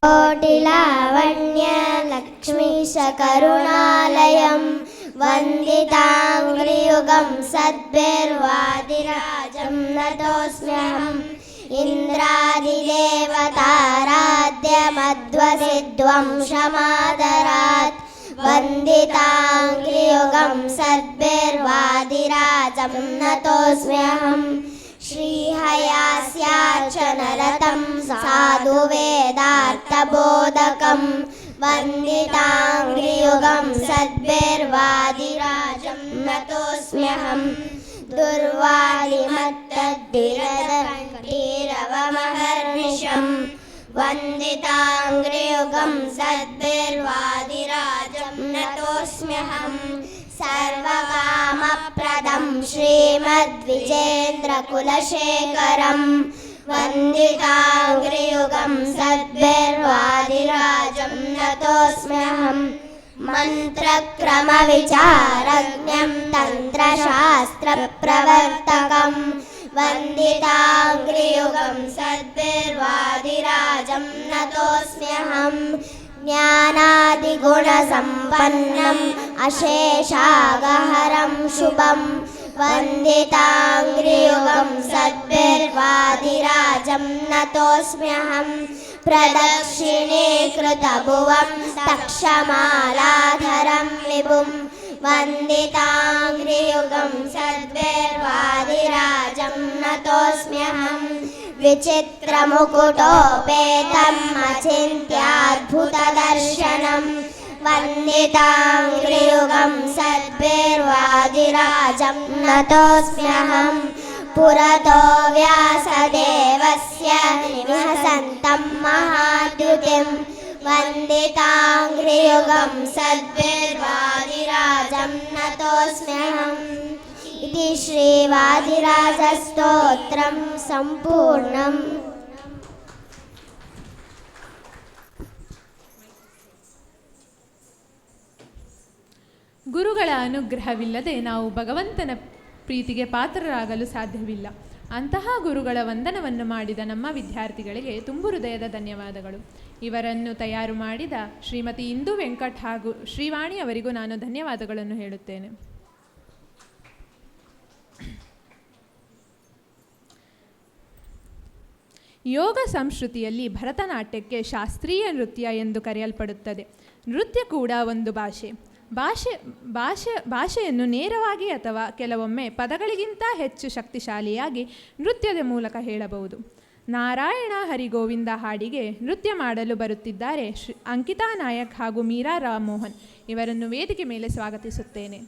कोटिलावण्यलक्ष्मीशकरुणालयं वन्दिताङ्घ्रियुगं सद्भिर्वादिराजं नतोऽस्म्यहम् इन्द्रादिदेवताराध्यमध्वसिद्ध्वं क्षमादरात् वन्दिताङ्घ्रियुगं सद्भिर्वादिराजं नतोऽस्म्यहम् श्रीहयास्यार्चनरतं साधुवेदार्थबोधकं वन्दिताङ्घ्रियुगं सद्भिर्वादिराजं नतोऽस्म्यहम् दुर्वादिमत्तद्धिरवमहर्निशं वन्दिताङ्घ्रियुगं सद्भिर्वादिराजं नतोऽस्म्यहम् सर्वकामप्रदं श्रीमद्विजेन्द्रकुलशेखरं वन्दिताङ्घ्रियुगं सद्भिर्वादिराजं नतोऽस्म्यहम् मन्त्रक्रमविचारज्ञं तन्त्रशास्त्रप्रवर्तकं वन्दिताङ्घ्रियुगं सद्भिर्वादिराजं नतोऽस्म्यहम् ज्ञानादिगुणसम्पन्नम् अशेषागहरं शुभं वन्दिताङ्घ्रियुगं सद्भिर्वादिराजं नतोऽस्म्यहम् प्रदक्षिणीकृतभुवं तक्षमालाधरं विभुं वन्दिताङ्घ्रियुगं सद्भिर्वादिराजं नतोऽस्म्यहम् विचित्रमुकुटोपेतम् अचिन्त्याद्भुतदर्शनं वन्दिताङ्घ्रियुगं सद्भिर्वादिराजं नतोऽस्म्यहम् पुरतो व्यासदेवस्य निवसन्तं महाद्युतिं वन्दिताङ्घ्रियुगं सद्भिर्वादिराजं नतोऽस्म्यहम् इति श्रीवादिराजस्तोत्रं सम्पूर्णम्। ಗುರುಗಳ ಅನುಗ್ರಹವಿಲ್ಲದೆ ನಾವು ಭಗವಂತನ ಪ್ರೀತಿಗೆ ಪಾತ್ರರಾಗಲು ಸಾಧ್ಯವಿಲ್ಲ. ಅಂತಹ ಗುರುಗಳ ವಂದನವನ್ನು ಮಾಡಿದ ನಮ್ಮ ವಿದ್ಯಾರ್ಥಿಗಳಿಗೆ ತುಂಬು ಹೃದಯದ ಧನ್ಯವಾದಗಳು. ಇವರನ್ನು ತಯಾರು ಮಾಡಿದ ಶ್ರೀಮತಿ ಇಂದು ವೆಂಕಟ್ ಹಾಗೂ ಶ್ರೀವಾಣಿ ಅವರಿಗೂ ನಾನು ಧನ್ಯವಾದಗಳನ್ನು ಹೇಳುತ್ತೇನೆ. ಯೋಗ ಸಂಸ್ಕೃತಿಯಲ್ಲಿ ಭರತನಾಟ್ಯಕ್ಕೆ ಶಾಸ್ತ್ರೀಯ ನೃತ್ಯ ಎಂದು ಕರೆಯಲ್ಪಡುತ್ತದೆ. ನೃತ್ಯ ಕೂಡ ಒಂದು ಭಾಷೆಯನ್ನು ನೇರವಾಗಿ ಅಥವಾ ಕೆಲವೊಮ್ಮೆ ಪದಗಳಿಗಿಂತ ಹೆಚ್ಚು ಶಕ್ತಿಶಾಲಿಯಾಗಿ ನೃತ್ಯದ ಮೂಲಕ ಹೇಳಬಹುದು. ನಾರಾಯಣ ಹರಿಗೋವಿಂದ ಹಾಡಿಗೆ ನೃತ್ಯ ಮಾಡಲು ಬರುತ್ತಿದ್ದಾರೆ ಅಂಕಿತಾ ನಾಯಕ್ ಹಾಗೂ ಮೀರಾ ರಾಮಮೋಹನ್. ಇವರನ್ನು ವೇದಿಕೆ ಮೇಲೆ ಸ್ವಾಗತಿಸುತ್ತೇನೆ.